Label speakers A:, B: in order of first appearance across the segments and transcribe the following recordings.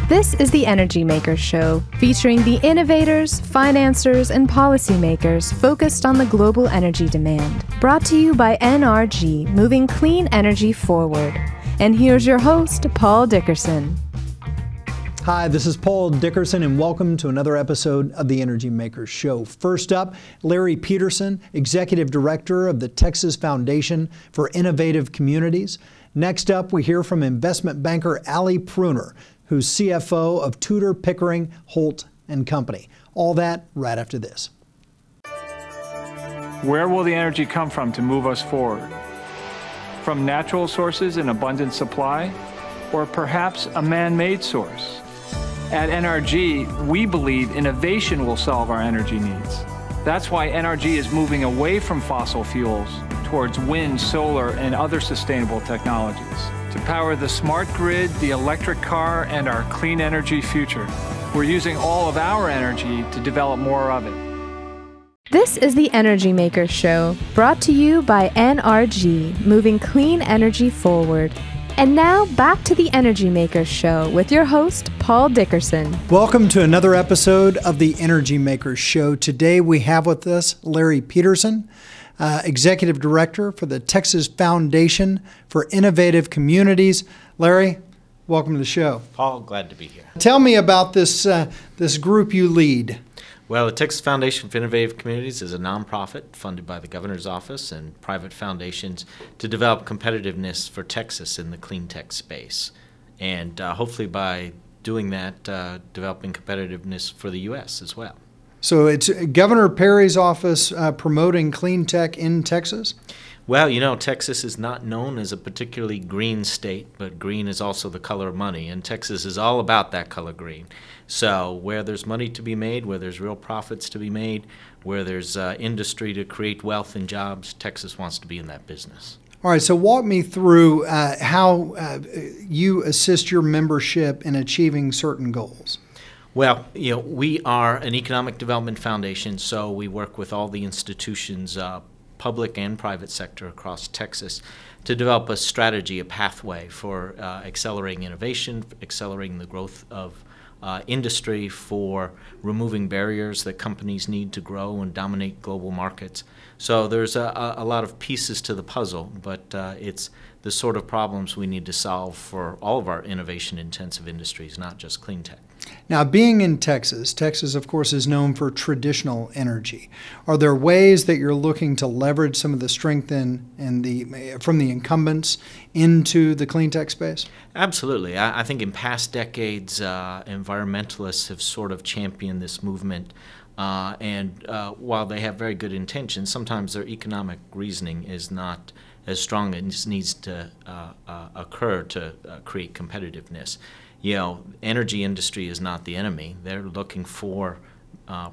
A: This is the Energy Makers Show, featuring the innovators, financiers, and policymakers focused on the global energy demand. Brought to you by NRG, moving clean energy forward. And here's your host, Paul Dickerson.
B: Hi, this is Paul Dickerson, and welcome to another episode of the Energy Makers Show. First up, Larry Peterson, Executive Director of the Texas Foundation for Innovative Communities. Next up, we hear from investment banker Allie Pruner, who's CFO of Tudor Pickering Holt Company. All that right after this.
C: Where will the energy come from to move us forward? From natural sources in abundant supply, or perhaps a man-made source? At NRG, we believe innovation will solve our energy needs. That's why NRG is moving away from fossil fuels towards wind, solar, and other sustainable technologies to power the smart grid, the electric car, and our clean energy future. We're using all of our energy to develop more of it.
A: This is the Energy Makers Show, brought to you by NRG, moving clean energy forward. And now, back to the Energy Makers Show with your host, Paul Dickerson.
B: Welcome to another episode of the Energy Makers Show. Today we have with us Larry Peterson, Executive Director for the Texas Foundation for Innovative Communities. Larry, welcome to the show.
D: Paul, glad to be here.
B: Tell me about this group you lead.
D: Well, the Texas Foundation for Innovative Communities is a nonprofit funded by the governor's office and private foundations to develop competitiveness for Texas in the clean tech space. And hopefully by doing that, developing competitiveness for the U.S. as well.
B: So it's Governor Perry's office promoting clean tech in Texas?
D: Well, you know, Texas is not known as a particularly green state, but green is also the color of money, and Texas is all about that color green. So where there's money to be made, where there's real profits to be made, where there's industry to create wealth and jobs, Texas wants to be in that business.
B: All right, so walk me through how you assist your membership in achieving certain goals.
D: Well, you know, we are an economic development foundation, so we work with all the institutions, public and private sector across Texas, to develop a strategy, a pathway for accelerating innovation, accelerating the growth of industry, for removing barriers that companies need to grow and dominate global markets. So there's a lot of pieces to the puzzle, but it's the sort of problems we need to solve for all of our innovation-intensive industries, not just clean tech.
B: Now, being in Texas, Texas, of course, is known for traditional energy. Are there ways that you're looking to leverage some of the strength from the incumbents into the clean tech space? Absolutely.
D: I think in past decades, environmentalists have sort of championed this movement. And while they have very good intentions, sometimes their economic reasoning is not as strong as needs to occur to create competitiveness. You know, energy industry is not the enemy. They're looking for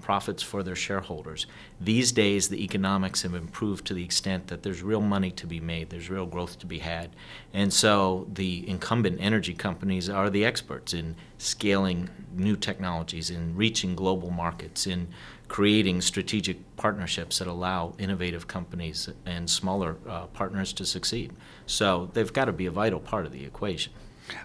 D: profits for their shareholders. These days, the economics have improved to the extent that there's real money to be made, there's real growth to be had. And so the incumbent energy companies are the experts in scaling new technologies, in reaching global markets, in creating strategic partnerships that allow innovative companies and smaller partners to succeed. So they've got to be a vital part of the equation.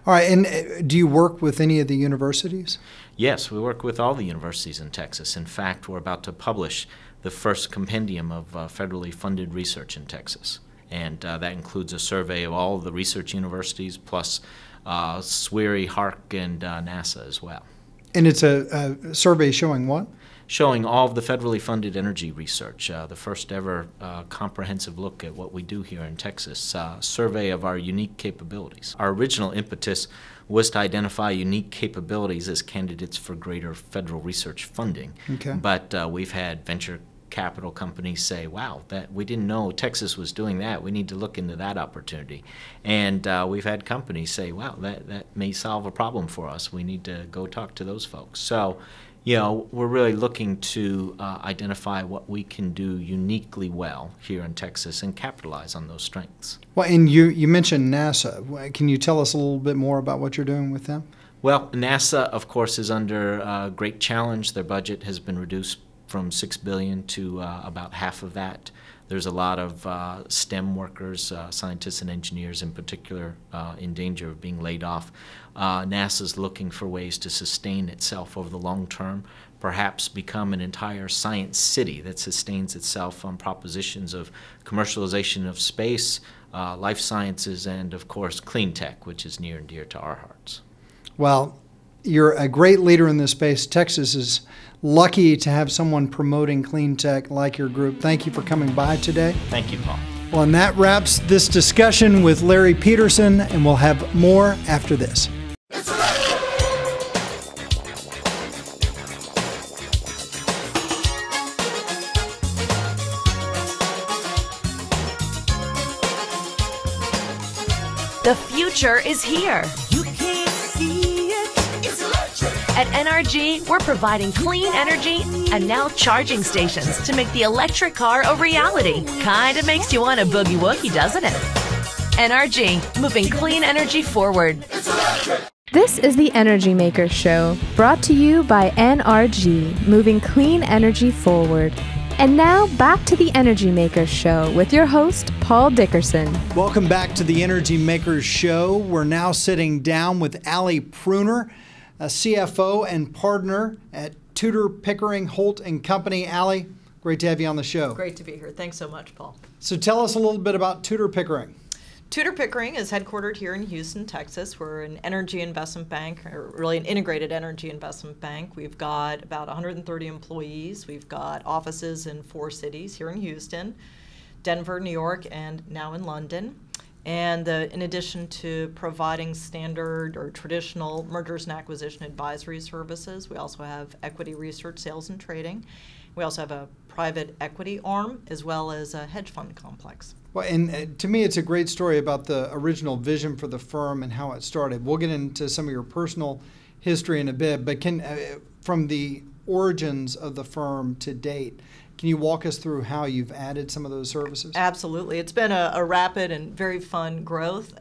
B: All right, and do you work with any of the universities?
D: Yes, we work with all the universities in Texas. In fact, we're about to publish the first compendium of federally funded research in Texas. And that includes a survey of all of the research universities, plus SWERI, HARC, and NASA as well.
B: And it's a survey showing what?
D: Showing all of the federally funded energy research, the first ever comprehensive look at what we do here in Texas, survey of our unique capabilities. Our original impetus was to identify unique capabilities as candidates for greater federal research funding. Okay. But we've had venture capital companies say, wow, that we didn't know Texas was doing that. We need to look into that opportunity. And we've had companies say, wow, that may solve a problem for us. We need to go talk to those folks. So, you know, we're really looking to identify what we can do uniquely well here in Texas and capitalize on those strengths.
B: Well, and you mentioned NASA. Can you tell us a little bit more about what you're doing with them?
D: Well, NASA, of course, is under great challenge. Their budget has been reduced from $6 billion to about half of that. there's a lot of STEM workers, scientists and engineers in particular, in danger of being laid off. NASA's looking for ways to sustain itself over the long term, perhaps become an entire science city that sustains itself on propositions of commercialization of space, life sciences, and of course clean tech, which is near and dear to our hearts.
B: Well, you're a great leader in this space. Texas is lucky to have someone promoting clean tech like your group. Thank you for coming by today.
D: Thank you, Paul.
B: Well, and that wraps this discussion with Larry Peterson, and we'll have more after this.
E: The future is here.
F: You can't see it. It's electric.
E: At NRG, we're providing clean energy and now charging stations to make the electric car a reality. Kinda makes you want a boogie woogie, doesn't it? NRG, moving clean energy forward.
F: It's electric.
A: This is the Energy Makers Show, brought to you by NRG, moving clean energy forward. And now, back to the Energy Makers Show with your host, Paul Dickerson.
B: Welcome back to the Energy Makers Show. We're now sitting down with Allie Pruner, a CFO and partner at Tudor Pickering Holt Company. Allie, great to have you on the show.
G: Great to be here. Thanks so much, Paul.
B: So tell us a little bit about Tudor Pickering.
G: Tudor Pickering is headquartered here in Houston, Texas. We're an energy investment bank, or really an integrated energy investment bank. We've got about 130 employees. We've got offices in 4 cities here in Houston, Denver, New York, and now in London. And in addition to providing standard or traditional mergers and acquisition advisory services, we also have equity research, sales, and trading. We also have a private equity arm as well as a hedge fund complex.
B: Well, and to me, it's a great story about the original vision for the firm and how it started. We'll get into some of your personal history in a bit, but from the origins of the firm to date, can you walk us through how you've added some of those services?
G: Absolutely. It's been a rapid and very fun growth.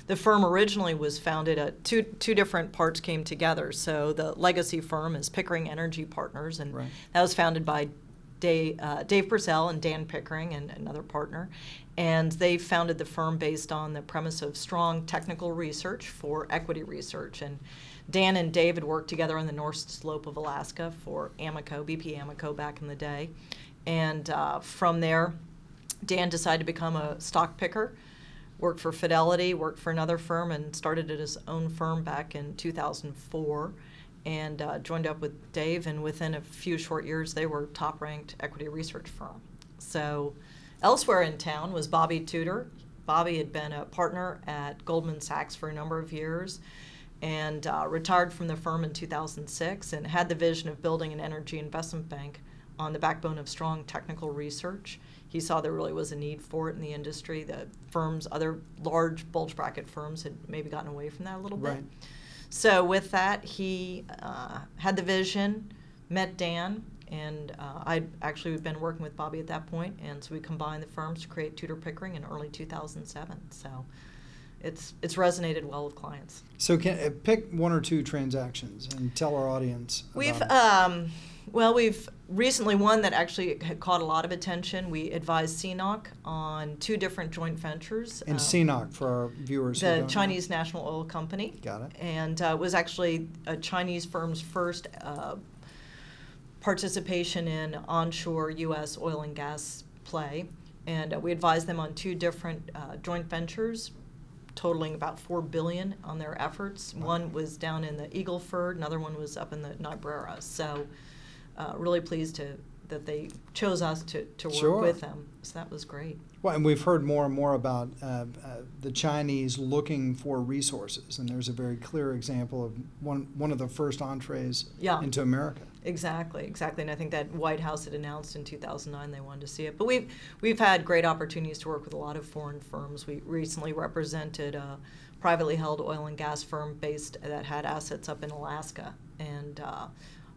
G: The firm originally was founded, two different parts came together. So the legacy firm is Pickering Energy Partners, and
B: right.
G: That was founded by Dave Purcell and Dan Pickering, and another partner. And they founded the firm based on the premise of strong technical research for equity research. And Dan and Dave had worked together on the North Slope of Alaska for Amoco, BP Amoco back in the day. And from there, Dan decided to become a stock picker, worked for Fidelity, worked for another firm, and started at his own firm back in 2004. And joined up with Dave, and within a few short years, they were top-ranked equity research firm. So elsewhere in town was Bobby Tudor. Bobby had been a partner at Goldman Sachs for a number of years and retired from the firm in 2006 and had the vision of building an energy investment bank on the backbone of strong technical research. He saw there really was a need for it in the industry. The firms, other large bulge bracket firms, had maybe gotten away from that a little bit.
B: Right.
G: So with that, he had the vision, met Dan, and I'd actually been working with Bobby at that point, and so we combined the firms to create Tudor Pickering in early 2007. So it's resonated well with clients.
B: So pick 1 or 2 transactions and tell our audience
G: We've
B: we've
G: recently one that actually had caught a lot of attention. We advised CNOOC on 2 different joint ventures.
B: And CNOOC, for our viewers who
G: the
B: don't
G: Chinese National Oil Company.
B: Got it.
G: And was actually a Chinese firm's first participation in onshore U.S. oil and gas play. And we advised them on 2 different joint ventures, totaling about $4 billion on their efforts.
B: Wow.
G: One was down in the Eagle Ford, another one was up in the Niobrara. So really pleased that they chose us to work
B: Sure.
G: with them. So that was great.
B: Well, and we've heard more and more about the Chinese looking for resources, and there's a very clear example of one of the first entrees into America.
G: Exactly. And I think that White House had announced in 2009 they wanted to see it. But we've had great opportunities to work with a lot of foreign firms. We recently represented a privately held oil and gas firm that had assets up in Alaska, and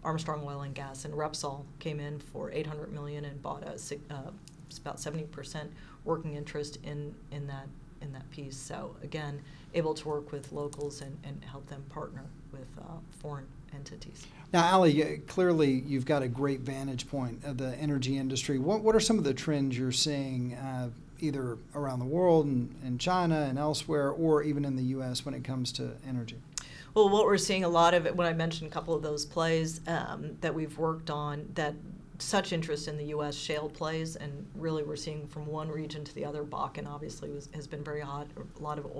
G: Armstrong Oil and Gas, and Repsol came in for $800 million and bought about 70% working interest in that piece. So again, able to work with locals and help them partner with foreign entities.
B: Now, Ali, clearly you've got a great vantage point of the energy industry. What are some of the trends you're seeing either around the world in China and elsewhere, or even in the U.S. when it comes to energy?
G: Well, what we're seeing a lot of it, when I mentioned a couple of those plays that we've worked on, that such interest in the U.S. shale plays, and really we're seeing from one region to the other. Bakken obviously has been very hot, a lot of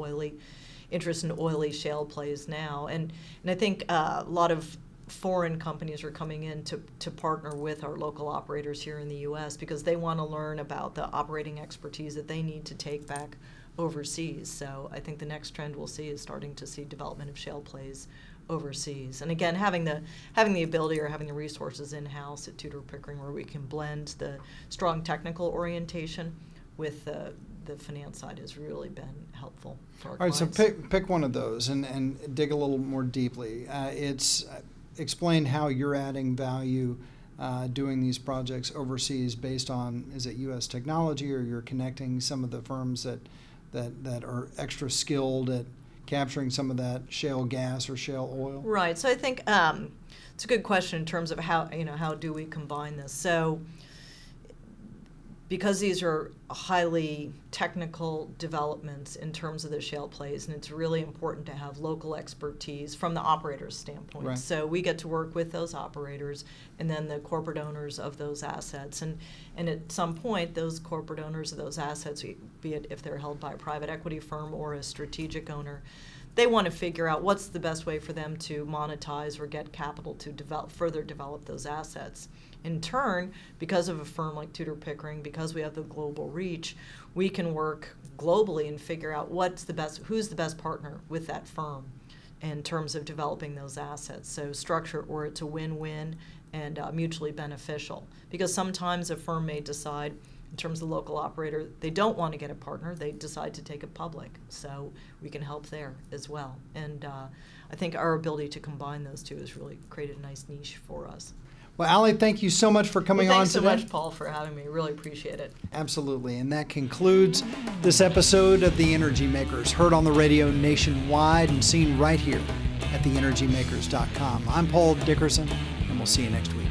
G: interest in oily shale plays now. And I think a lot of foreign companies are coming in to partner with our local operators here in the U.S. because they want to learn about the operating expertise that they need to take back overseas. So I think the next trend we'll see is starting to see development of shale plays overseas. And again, having the ability or having the resources in-house at Tudor Pickering where we can blend the strong technical orientation with the finance side has really been helpful for our clients.
B: All right, so pick one of those and dig a little more deeply. Explain how you're adding value doing these projects overseas based on, is it U.S. technology, or you're connecting some of the firms that are extra skilled at capturing some of that shale gas or shale oil?
G: Right. So I think it's a good question in terms of how do we combine this. So because these are highly technical developments in terms of the shale plays, and it's really important to have local expertise from the operator's standpoint.
B: Right.
G: So we get to work with those operators and then the corporate owners of those assets. And at some point, those corporate owners of those assets, be it if they're held by a private equity firm or a strategic owner, they want to figure out what's the best way for them to monetize or get capital to further develop those assets. In turn, because of a firm like Tudor Pickering, because we have the global reach, we can work globally and figure out who's the best partner with that firm in terms of developing those assets. So structure where it's a win-win and mutually beneficial. Because sometimes a firm may decide, in terms of the local operator, they don't want to get a partner, they decide to take it public. So we can help there as well. And I think our ability to combine those two has really created a nice niche for us.
B: Well, Ali, thank you so much for coming on today.
G: Thanks so much, Paul, for having me. Really appreciate it.
B: Absolutely. And that concludes this episode of The Energy Makers, heard on the radio nationwide and seen right here at TheEnergyMakers.com. I'm Paul Dickerson, and we'll see you next week.